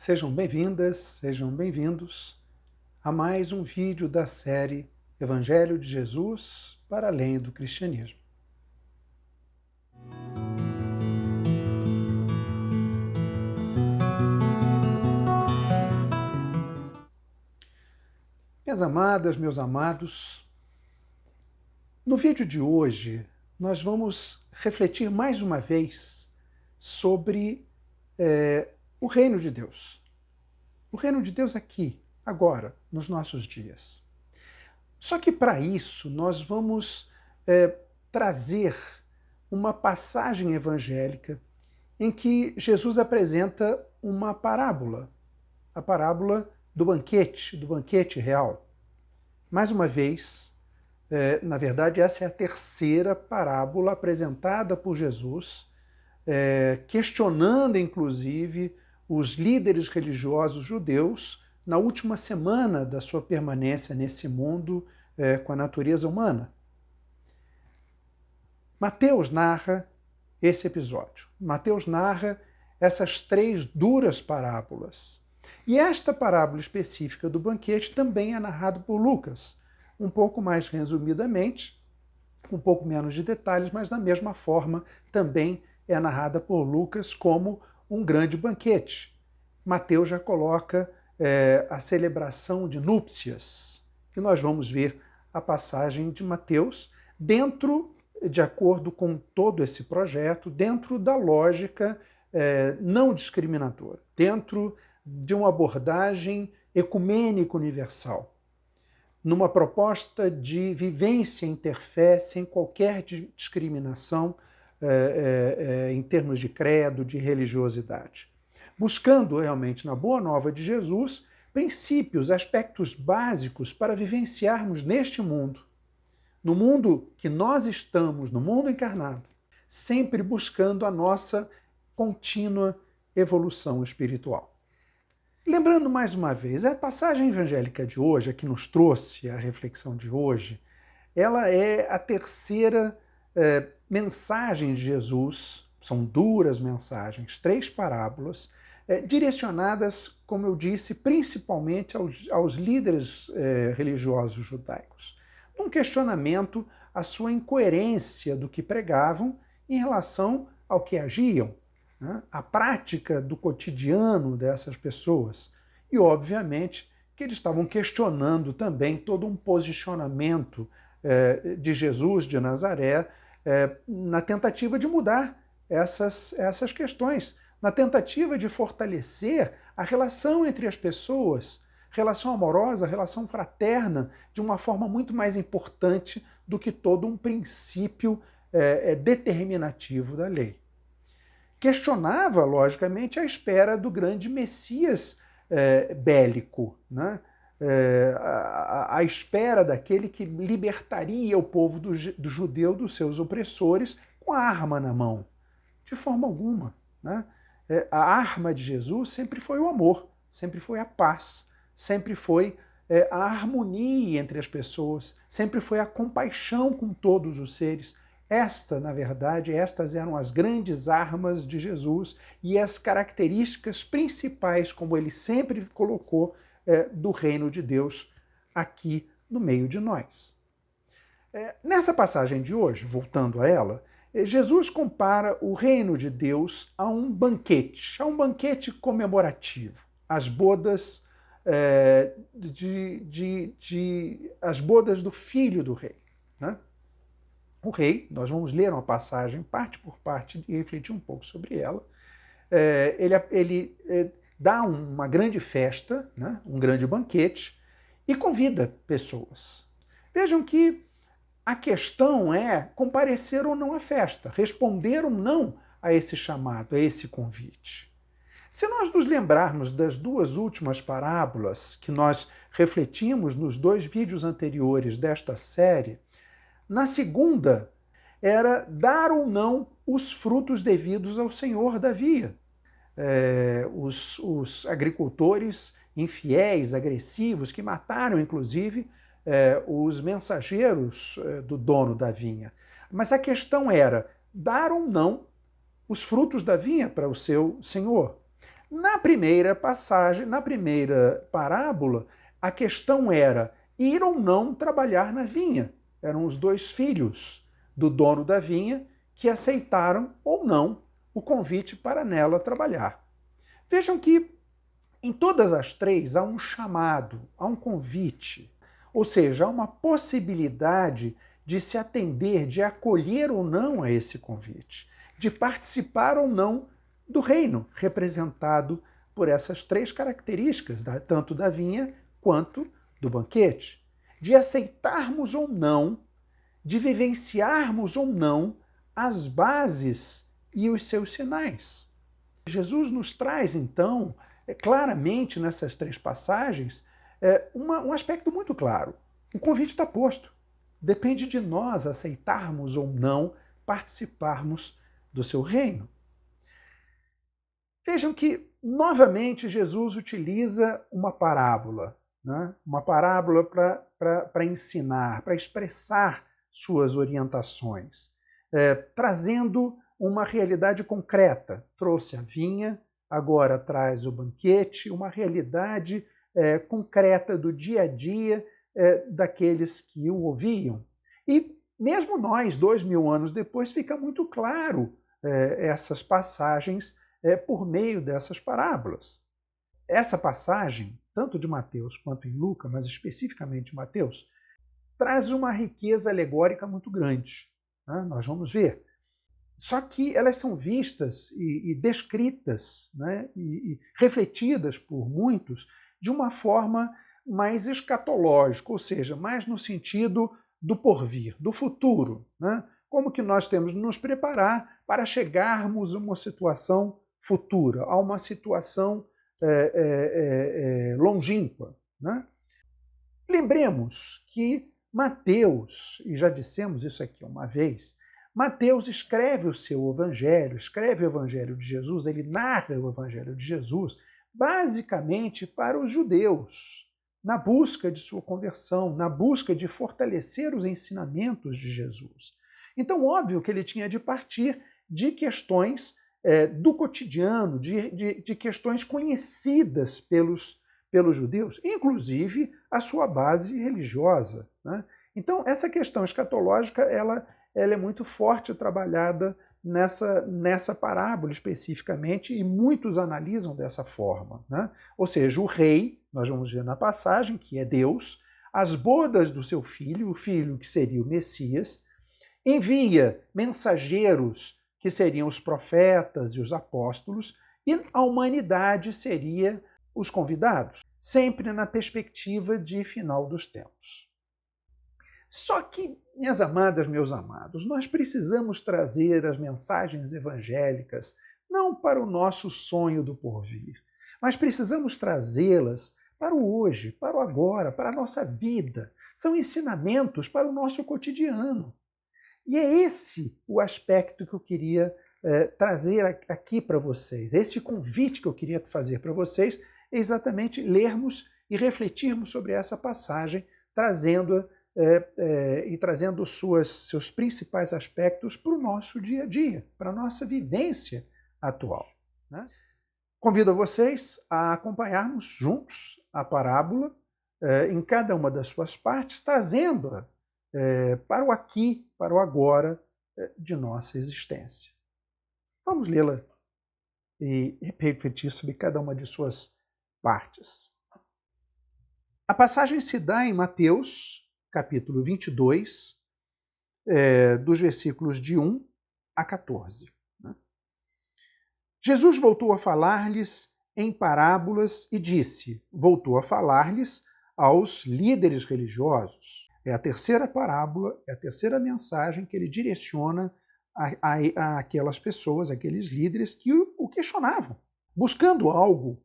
Sejam bem-vindas, sejam bem-vindos a mais um vídeo da série Evangelho de Jesus para além do cristianismo. Minhas amadas, meus amados, no vídeo de hoje nós vamos refletir mais uma vez sobre o reino de Deus. O reino de Deus aqui, agora, nos nossos dias. Só que para isso nós vamos trazer uma passagem evangélica em que Jesus apresenta uma parábola, a parábola do banquete real. Mais uma vez, na verdade, essa é a terceira parábola apresentada por Jesus, questionando, inclusive, os líderes religiosos judeus na última semana da sua permanência nesse mundo com a natureza humana. Mateus narra esse episódio. Mateus narra essas três duras parábolas. E esta parábola específica do banquete também é narrada por Lucas, um pouco mais resumidamente, com um pouco menos de detalhes, mas da mesma forma também é narrada por Lucas como um grande banquete. Mateus já coloca a celebração de núpcias. E nós vamos ver a passagem de Mateus de acordo com todo esse projeto, dentro da lógica não discriminatória, dentro de uma abordagem ecumênica universal, numa proposta de vivência interfé sem qualquer discriminação em termos de credo, de religiosidade. Buscando realmente na Boa Nova de Jesus princípios, aspectos básicos para vivenciarmos neste mundo, no mundo que nós estamos, no mundo encarnado, sempre buscando a nossa contínua evolução espiritual. Lembrando mais uma vez, a passagem evangélica de hoje, a que nos trouxe a reflexão de hoje, ela é a terceira mensagem de Jesus, são duras mensagens, três parábolas, direcionadas, como eu disse, principalmente aos líderes religiosos judaicos. Um questionamento à sua incoerência do que pregavam em relação ao que agiam, né? A prática do cotidiano dessas pessoas. E, obviamente, que eles estavam questionando também todo um posicionamento de Jesus de Nazaré na tentativa de mudar essas questões, na tentativa de fortalecer a relação entre as pessoas, relação amorosa, relação fraterna, de uma forma muito mais importante do que todo um princípio determinativo da lei. Questionava, logicamente, a espera do grande Messias bélico, né? A espera daquele que libertaria o povo do judeu dos seus opressores com a arma na mão. De forma alguma, né? A arma de Jesus sempre foi o amor, sempre foi a paz, sempre foi a harmonia entre as pessoas, sempre foi a compaixão com todos os seres. Na verdade, estas eram as grandes armas de Jesus e as características principais, como ele sempre colocou, do reino de Deus aqui no meio de nós. Nessa passagem de hoje, voltando a ela, Jesus compara o reino de Deus a um banquete comemorativo, as bodas as bodas do filho do rei, né? O rei, nós vamos ler uma passagem parte por parte e refletir um pouco sobre ela. Ele dá uma grande festa, né, um grande banquete, e convida pessoas. Vejam que a questão é comparecer ou não à festa, responder ou não a esse chamado, a esse convite. Se nós nos lembrarmos das duas últimas parábolas que nós refletimos nos dois vídeos anteriores desta série, na segunda era dar ou não os frutos devidos ao senhor da via. Os agricultores infiéis, agressivos, que mataram, inclusive, os mensageiros do dono da vinha. Mas a questão era dar ou não os frutos da vinha para o seu senhor. Na primeira passagem, na primeira parábola, a questão era ir ou não trabalhar na vinha. Eram os dois filhos do dono da vinha que aceitaram ou não o convite para nela trabalhar. Vejam que em todas as três há um chamado, há um convite, ou seja, há uma possibilidade de se atender, de acolher ou não a esse convite, de participar ou não do reino, representado por essas três características, tanto da vinha quanto do banquete, de aceitarmos ou não, de vivenciarmos ou não as bases e os seus sinais. Jesus nos traz, então, claramente nessas três passagens, um aspecto muito claro. O convite está posto. Depende de nós aceitarmos ou não participarmos do seu reino. Vejam que, novamente, Jesus utiliza uma parábola, né? Uma parábola para ensinar, para expressar suas orientações, trazendo uma realidade concreta. Trouxe a vinha, agora traz o banquete, uma realidade concreta do dia a dia daqueles que o ouviam. E mesmo nós, 2000 anos depois, fica muito claro essas passagens por meio dessas parábolas. Essa passagem, tanto de Mateus quanto em Lucas, mas especificamente Mateus, traz uma riqueza alegórica muito grande. Né? Nós vamos ver. Só que elas são vistas e descritas, né, e refletidas por muitos de uma forma mais escatológica, ou seja, mais no sentido do porvir, do futuro. Né? Como que nós temos de nos preparar para chegarmos a uma situação futura, a uma situação longínqua. Né? Lembremos que Mateus, e já dissemos isso aqui uma vez, Mateus escreve o seu evangelho, escreve o evangelho de Jesus, ele narra o evangelho de Jesus basicamente para os judeus, na busca de sua conversão, na busca de fortalecer os ensinamentos de Jesus. Então, óbvio que ele tinha de partir de questões do cotidiano, de questões conhecidas pelos judeus, inclusive a sua base religiosa. Né? Então, essa questão escatológica, ela é muito forte trabalhada nessa parábola especificamente, e muitos analisam dessa forma. Né? Ou seja, o rei, nós vamos ver na passagem, que é Deus, as bodas do seu filho, o filho que seria o Messias, envia mensageiros que seriam os profetas e os apóstolos, e a humanidade seria os convidados, sempre na perspectiva de final dos tempos. Só que, minhas amadas, meus amados, nós precisamos trazer as mensagens evangélicas não para o nosso sonho do porvir, mas precisamos trazê-las para o hoje, para o agora, para a nossa vida. São ensinamentos para o nosso cotidiano. E é esse o aspecto que eu queria trazer aqui para vocês. Esse convite que eu queria fazer para vocês é exatamente lermos e refletirmos sobre essa passagem, trazendo seus principais aspectos para o nosso dia a dia, para a nossa vivência atual. Né? Convido a vocês a acompanharmos juntos a parábola em cada uma das suas partes, trazendo-a para o aqui, para o agora de nossa existência. Vamos lê-la e refletir sobre cada uma de suas partes. A passagem se dá em Mateus, capítulo 22, dos versículos de 1 a 14. Né? Jesus voltou a falar-lhes em parábolas e disse, voltou a falar-lhes aos líderes religiosos. É a terceira parábola, é a terceira mensagem que ele direciona a aquelas pessoas, aqueles líderes que o questionavam, buscando algo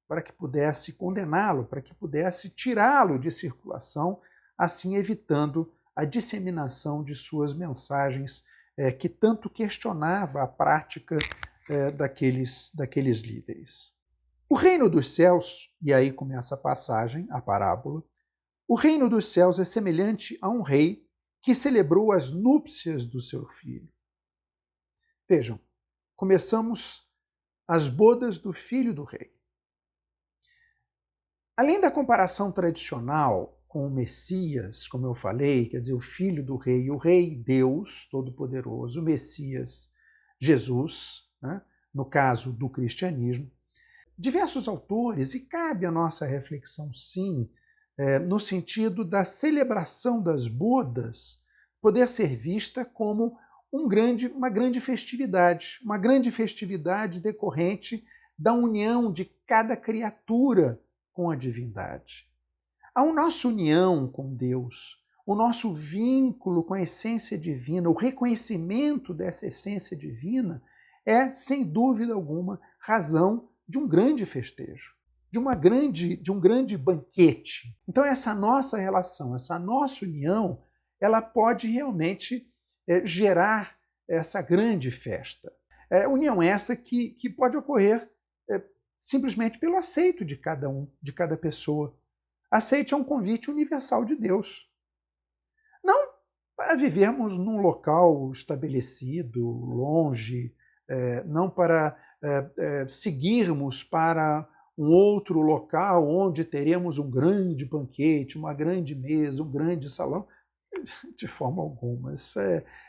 para que pudesse condená-lo, para que pudesse tirá-lo de circulação, assim evitando a disseminação de suas mensagens que tanto questionava a prática daqueles líderes. O reino dos céus, e aí começa a passagem, a parábola, o reino dos céus é semelhante a um rei que celebrou as núpcias do seu filho. Vejam, começamos as bodas do filho do rei. Além da comparação tradicional com o Messias, como eu falei, quer dizer, o filho do rei, o rei Deus Todo-Poderoso, o Messias Jesus, né, no caso do cristianismo, diversos autores, e cabe a nossa reflexão sim, no sentido da celebração das bodas poder ser vista como uma grande festividade decorrente da união de cada criatura com a divindade. A nossa união com Deus, o nosso vínculo com a essência divina, o reconhecimento dessa essência divina é, sem dúvida alguma, razão de um grande festejo, de um grande banquete. Então essa nossa relação, essa nossa união, ela pode realmente gerar essa grande festa. União essa que pode ocorrer simplesmente pelo aceito de cada um, de cada pessoa. Aceite é um convite universal de Deus. Não para vivermos num local estabelecido, longe, não para seguirmos para um outro local onde teremos um grande banquete, uma grande mesa, um grande salão. De forma alguma.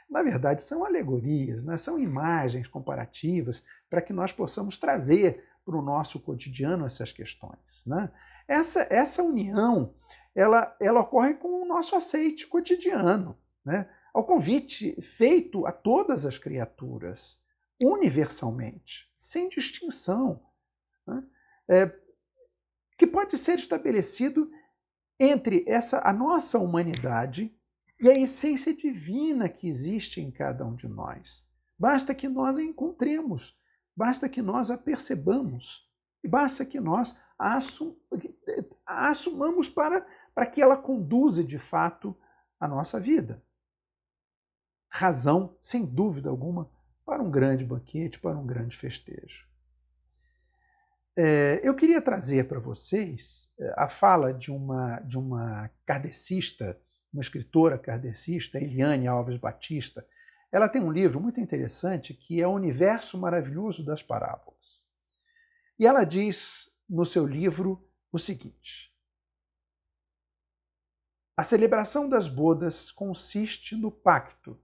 Na verdade, são alegorias, né? São imagens comparativas para que nós possamos trazer para o nosso cotidiano essas questões, né? Essa união ela ocorre com o nosso aceite cotidiano, né? Ao convite feito a todas as criaturas, universalmente, sem distinção, né? Que pode ser estabelecido entre a nossa humanidade e a essência divina que existe em cada um de nós. Basta que nós a encontremos, basta que nós a percebamos, basta que nós a assumamos para que ela conduza de fato a nossa vida. Razão, sem dúvida alguma, para um grande banquete, para um grande festejo. Eu queria trazer para vocês a fala de uma kardecista, uma escritora kardecista, Eliane Alves Batista. Ela tem um livro muito interessante que é O Universo Maravilhoso das Parábolas. E ela diz no seu livro o seguinte: a celebração das bodas consiste no pacto,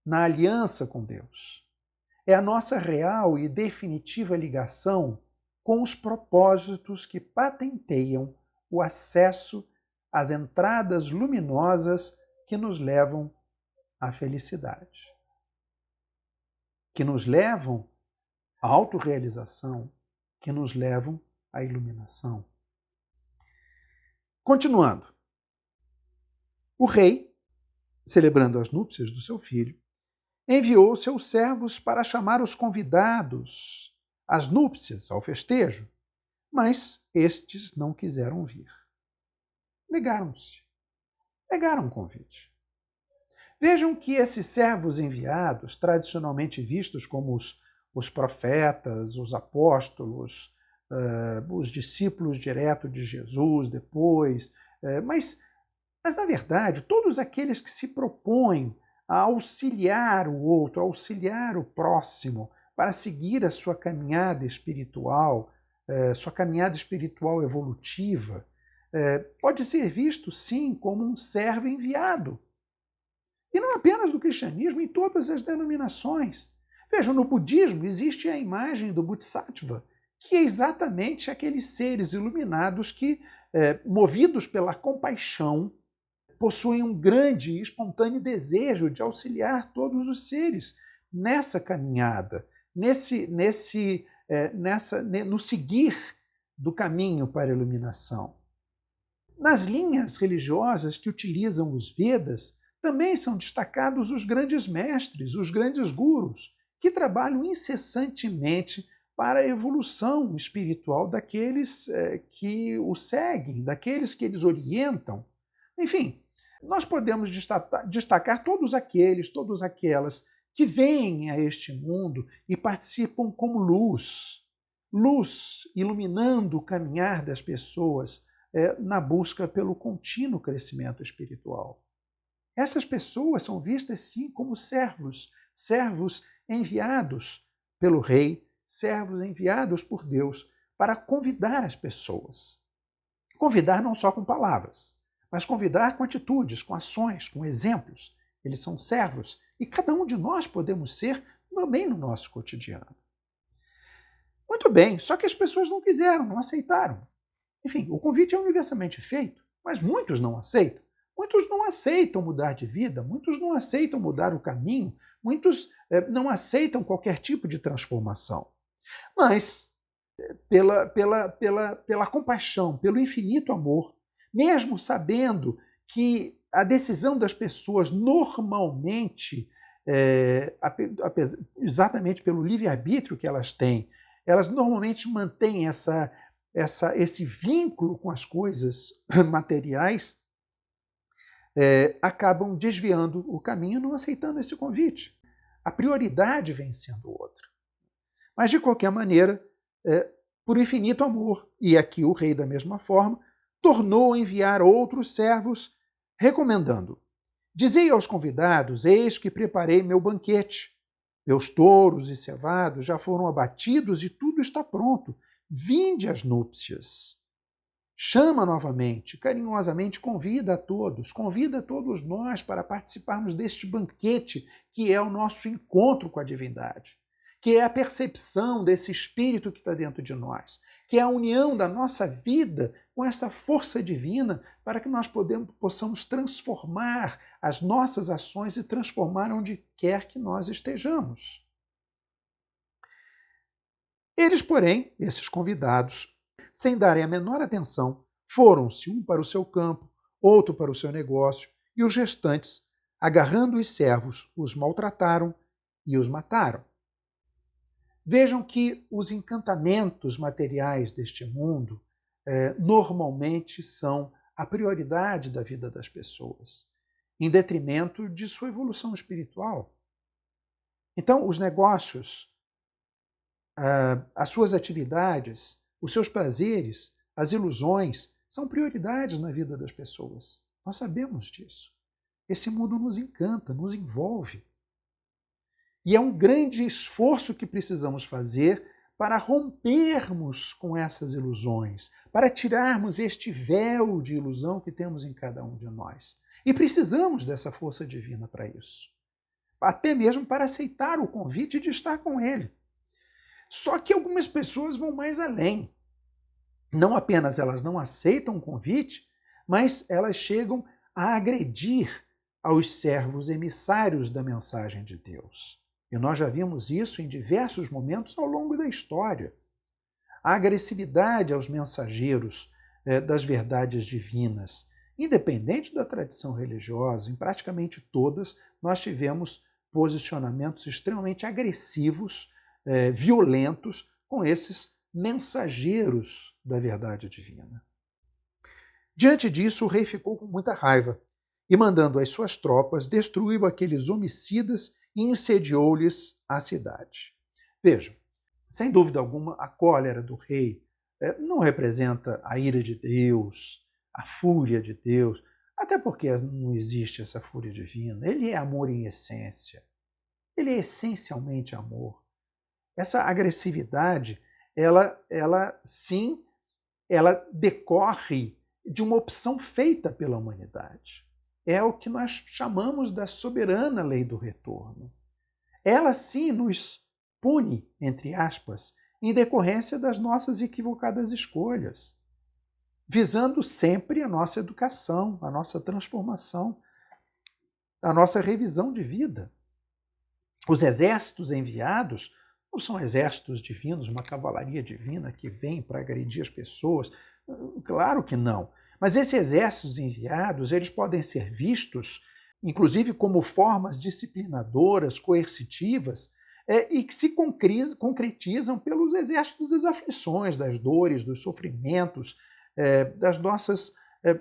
na aliança com Deus. É a nossa real e definitiva ligação com os propósitos que patenteiam o acesso às entradas luminosas que nos levam à felicidade, que nos levam à autorrealização, que nos levam à iluminação. Continuando, o rei, celebrando as núpcias do seu filho, enviou seus servos para chamar os convidados às núpcias, ao festejo, mas estes não quiseram vir. Negaram-se. Negaram o convite. Vejam que esses servos enviados, tradicionalmente vistos como os profetas, os apóstolos, os discípulos diretos de Jesus depois, mas na verdade, todos aqueles que se propõem a auxiliar o outro, a auxiliar o próximo, para seguir a sua caminhada espiritual evolutiva, pode ser visto, sim, como um servo enviado. E não apenas no cristianismo, em todas as denominações. Vejam, no budismo existe a imagem do Bodhisattva, que é exatamente aqueles seres iluminados que, movidos pela compaixão, possuem um grande e espontâneo desejo de auxiliar todos os seres nessa caminhada, no seguir do caminho para a iluminação. Nas linhas religiosas que utilizam os Vedas, também são destacados os grandes mestres, os grandes gurus, que trabalham incessantemente para a evolução espiritual daqueles que o seguem, daqueles que eles orientam. Enfim, nós podemos destacar todos aquelas que vêm a este mundo e participam como luz iluminando o caminhar das pessoas na busca pelo contínuo crescimento espiritual. Essas pessoas são vistas, sim, como servos enviados pelo rei, servos enviados por Deus para convidar as pessoas. Convidar não só com palavras, mas convidar com atitudes, com ações, com exemplos. Eles são servos e cada um de nós podemos ser também no nosso cotidiano. Muito bem, só que as pessoas não quiseram, não aceitaram. Enfim, o convite é universalmente feito, mas muitos não aceitam. Muitos não aceitam mudar de vida, muitos não aceitam mudar o caminho, muitos não aceitam qualquer tipo de transformação. Mas, pela compaixão, pelo infinito amor, mesmo sabendo que a decisão das pessoas normalmente, exatamente pelo livre-arbítrio que elas têm, elas normalmente mantêm esse vínculo com as coisas materiais, acabam desviando o caminho, não aceitando esse convite. A prioridade vem sendo outra. Mas, de qualquer maneira, por infinito amor, e aqui o rei, da mesma forma, tornou a enviar outros servos, recomendando: dizei aos convidados, eis que preparei meu banquete. Meus touros e cevados já foram abatidos e tudo está pronto. Vinde às núpcias. Chama novamente, carinhosamente convida todos nós para participarmos deste banquete que é o nosso encontro com a divindade, que é a percepção desse espírito que está dentro de nós, que é a união da nossa vida com essa força divina para que nós possamos transformar as nossas ações e transformar onde quer que nós estejamos. Eles, porém, esses convidados, sem darem a menor atenção, foram-se um para o seu campo, outro para o seu negócio, e os restantes, agarrando os servos, os maltrataram e os mataram. Vejam que os encantamentos materiais deste mundo normalmente são a prioridade da vida das pessoas, em detrimento de sua evolução espiritual. Então, os negócios, as suas atividades, os seus prazeres, as ilusões, são prioridades na vida das pessoas. Nós sabemos disso. Esse mundo nos encanta, nos envolve. E é um grande esforço que precisamos fazer para rompermos com essas ilusões, para tirarmos este véu de ilusão que temos em cada um de nós. E precisamos dessa força divina para isso. Até mesmo para aceitar o convite de estar com Ele. Só que algumas pessoas vão mais além. Não apenas elas não aceitam o convite, mas elas chegam a agredir aos servos emissários da mensagem de Deus. E nós já vimos isso em diversos momentos ao longo da história. A agressividade aos mensageiros das verdades divinas, independente da tradição religiosa, em praticamente todas, nós tivemos posicionamentos extremamente agressivos, violentos, com esses mensageiros da verdade divina. Diante disso, o rei ficou com muita raiva e, mandando as suas tropas, destruiu aqueles homicidas e incendiou-lhes a cidade. Vejam, sem dúvida alguma, a cólera do rei não representa a ira de Deus, a fúria de Deus, até porque não existe essa fúria divina. Ele é amor em essência. Ele é essencialmente amor. Essa agressividade, ela decorre de uma opção feita pela humanidade. É o que nós chamamos da soberana lei do retorno. Ela sim nos pune, entre aspas, em decorrência das nossas equivocadas escolhas, visando sempre a nossa educação, a nossa transformação, a nossa revisão de vida. Os exércitos enviados não são exércitos divinos, uma cavalaria divina que vem para agredir as pessoas. Claro que não. Mas esses exércitos enviados, eles podem ser vistos, inclusive, como formas disciplinadoras, coercitivas, e que se concretizam pelos exércitos das aflições, das dores, dos sofrimentos, das nossas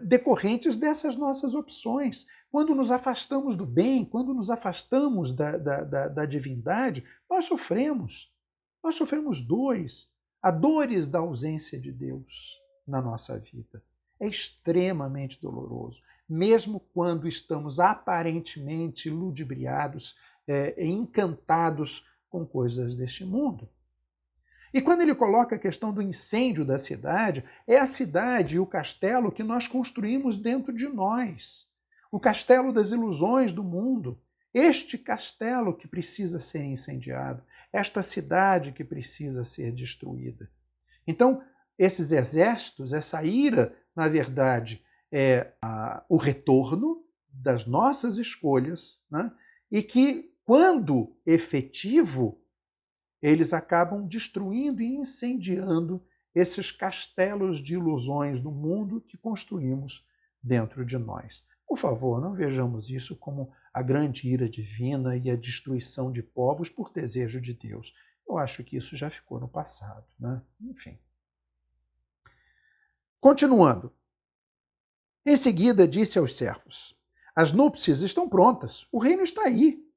decorrentes dessas nossas opções. Quando nos afastamos do bem, quando nos afastamos da divindade, nós sofremos. Nós sofremos dores, há dores da ausência de Deus na nossa vida. É extremamente doloroso, mesmo quando estamos aparentemente ludibriados, encantados com coisas deste mundo. E quando ele coloca a questão do incêndio da cidade, é a cidade e o castelo que nós construímos dentro de nós. O castelo das ilusões do mundo. Este castelo que precisa ser incendiado. Esta cidade que precisa ser destruída. Então, esses exércitos, essa ira, na verdade, é o retorno das nossas escolhas, né? E que, quando efetivo, eles acabam destruindo e incendiando esses castelos de ilusões do mundo que construímos dentro de nós. Por favor, não vejamos isso como a grande ira divina e a destruição de povos por desejo de Deus. Eu acho que isso já ficou no passado, né? Enfim. Continuando. Em seguida, disse aos servos: as núpcias estão prontas, o reino está aí,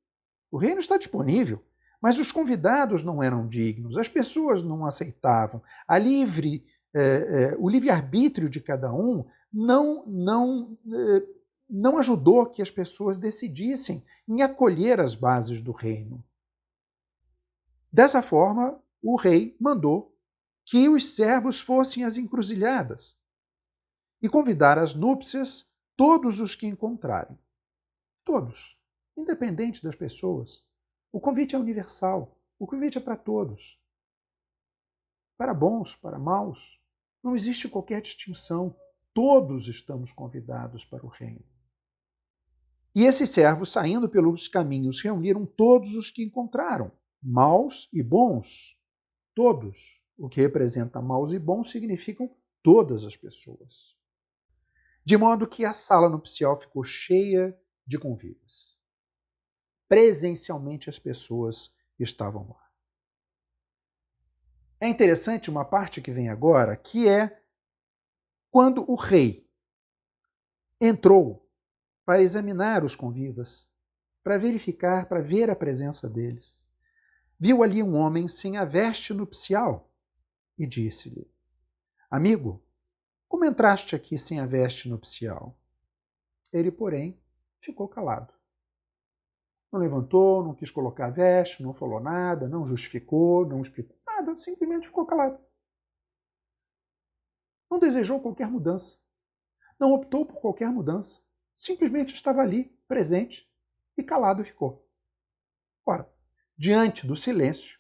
o reino está disponível. Mas os convidados não eram dignos, as pessoas não aceitavam. O livre-arbítrio de cada um não ajudou que as pessoas decidissem em acolher as bases do reino. Dessa forma, o rei mandou que os servos fossem às encruzilhadas e convidar às núpcias todos os que encontrarem. Todos, independente das pessoas. O convite é universal, o convite é para todos. Para bons, para maus, não existe qualquer distinção. Todos estamos convidados para o reino. E esses servos, saindo pelos caminhos, reuniram todos os que encontraram, maus e bons. Todos. O que representa maus e bons significam todas as pessoas. De modo que a sala nupcial ficou cheia de convívios. Presencialmente as pessoas estavam lá. É interessante uma parte que vem agora, que é quando o rei entrou para examinar os convivas, para verificar, para ver a presença deles. Viu ali um homem sem a veste nupcial e disse-lhe: amigo, como entraste aqui sem a veste nupcial? Ele, porém, ficou calado. Não levantou, não quis colocar a veste, não falou nada, não justificou, não explicou nada, simplesmente ficou calado. Não desejou qualquer mudança. Não optou por qualquer mudança. Simplesmente estava ali, presente, e calado ficou. Ora, diante do silêncio,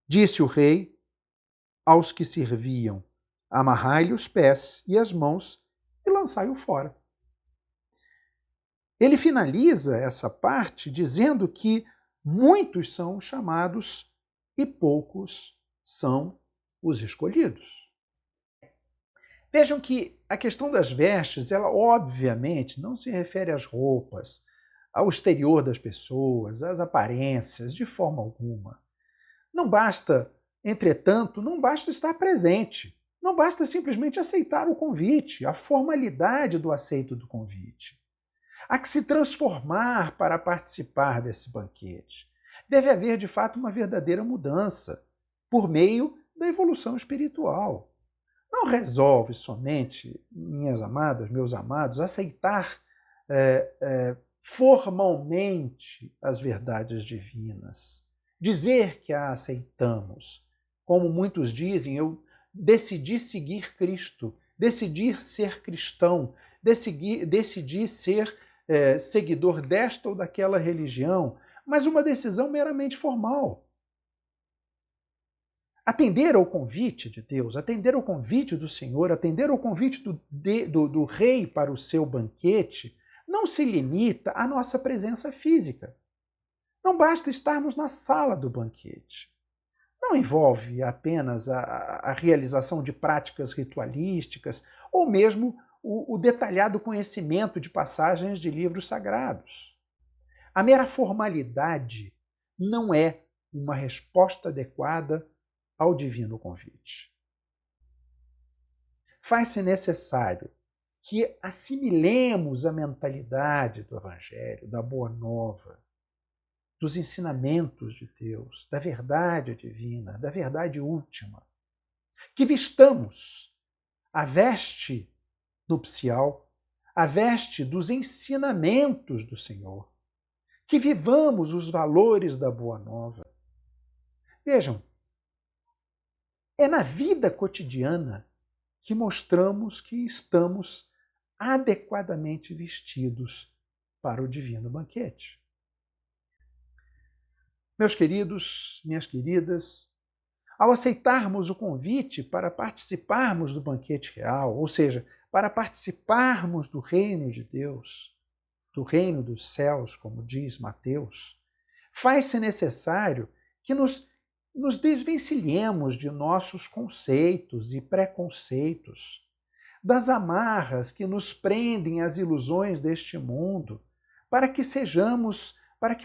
disse o rei aos que serviam: amarrai-lhe os pés e as mãos e lançai-o fora. Ele finaliza essa parte dizendo que muitos são chamados e poucos são os escolhidos. Vejam que a questão das vestes, ela obviamente não se refere às roupas, ao exterior das pessoas, às aparências, de forma alguma. Não basta, entretanto, não basta estar presente. Não basta simplesmente aceitar o convite, a formalidade do aceito do convite. Há que se transformar para participar desse banquete. Deve haver, de fato, uma verdadeira mudança por meio da evolução espiritual. Não resolve somente, minhas amadas, meus amados, aceitar formalmente as verdades divinas. Dizer que a aceitamos. Como muitos dizem, eu decidi seguir Cristo, decidi ser cristão, decidi ser seguidor desta ou daquela religião, mas uma decisão meramente formal. Atender ao convite de Deus, atender ao convite do Senhor, atender ao convite do rei para o seu banquete, não se limita à nossa presença física. Não basta estarmos na sala do banquete. Não envolve apenas a realização de práticas ritualísticas ou mesmo o detalhado conhecimento de passagens de livros sagrados. A mera formalidade não é uma resposta adequada ao divino convite. Faz-se necessário que assimilemos a mentalidade do Evangelho, da Boa Nova, dos ensinamentos de Deus, da verdade divina, da verdade última. Que vistamos a veste nupcial, a veste dos ensinamentos do Senhor. Que vivamos os valores da Boa Nova. Vejam, É na vida cotidiana que mostramos que estamos adequadamente vestidos para o divino banquete. Meus queridos, minhas queridas, ao aceitarmos o convite para participarmos do banquete real, ou seja, para participarmos do reino de Deus, do reino dos céus, como diz Mateus, faz-se necessário que nos desvencilhemos de nossos conceitos e preconceitos, das amarras que nos prendem às ilusões deste mundo, para que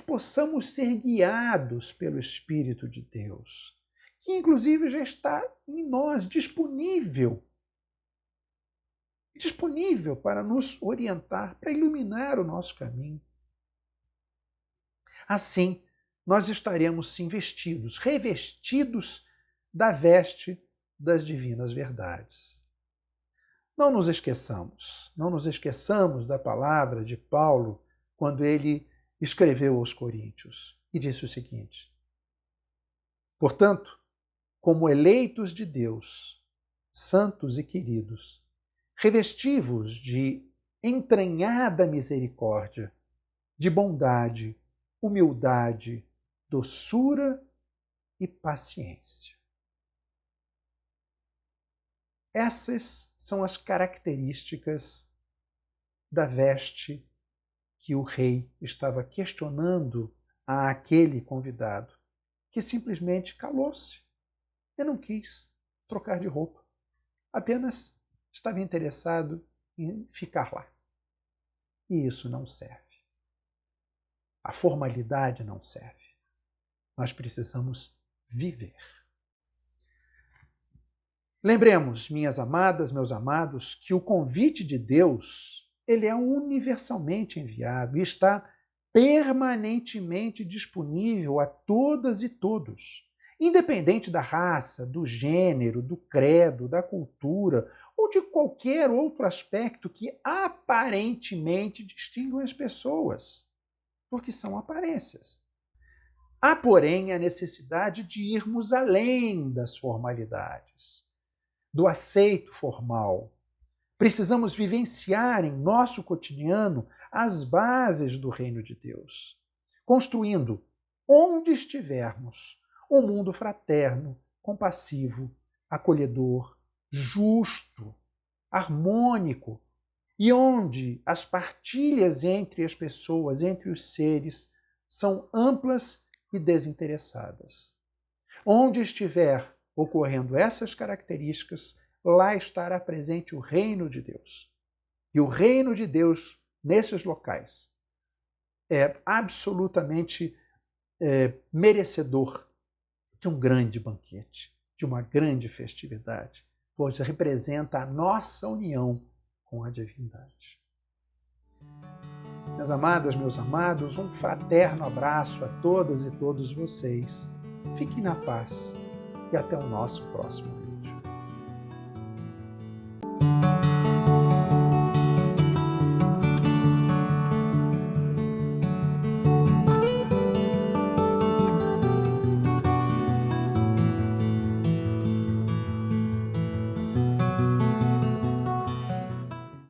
possamos ser guiados pelo Espírito de Deus, que inclusive já está em nós, disponível para nos orientar, para iluminar o nosso caminho. Assim, nós estaremos sim vestidos, revestidos da veste das divinas verdades. Não nos esqueçamos da palavra de Paulo quando ele escreveu aos Coríntios e disse o seguinte: portanto, como eleitos de Deus, santos e queridos, revesti-vos de entranhada misericórdia, de bondade, humildade, doçura e paciência. Essas são as características da veste que o rei estava questionando àquele convidado, que simplesmente calou-se e não quis trocar de roupa. Apenas estava interessado em ficar lá. E isso não serve. A formalidade não serve. Nós precisamos viver. Lembremos, minhas amadas, meus amados, que o convite de Deus, ele é universalmente enviado e está permanentemente disponível a todas e todos, independente da raça, do gênero, do credo, da cultura ou de qualquer outro aspecto que aparentemente distinguam as pessoas, porque são aparências. Há, porém, a necessidade de irmos além das formalidades, do aceito formal. Precisamos vivenciar em nosso cotidiano as bases do reino de Deus, construindo, onde estivermos, um mundo fraterno, compassivo, acolhedor, justo, harmônico, e onde as partilhas entre as pessoas, entre os seres, são amplas e desinteressadas. Onde estiver ocorrendo essas características, lá estará presente o reino de Deus. E o reino de Deus, nesses locais, é absolutamente merecedor de um grande banquete, de uma grande festividade, pois representa a nossa união com a divindade. Minhas amadas, meus amados, um fraterno abraço a todas e todos vocês. Fiquem na paz e até o nosso próximo.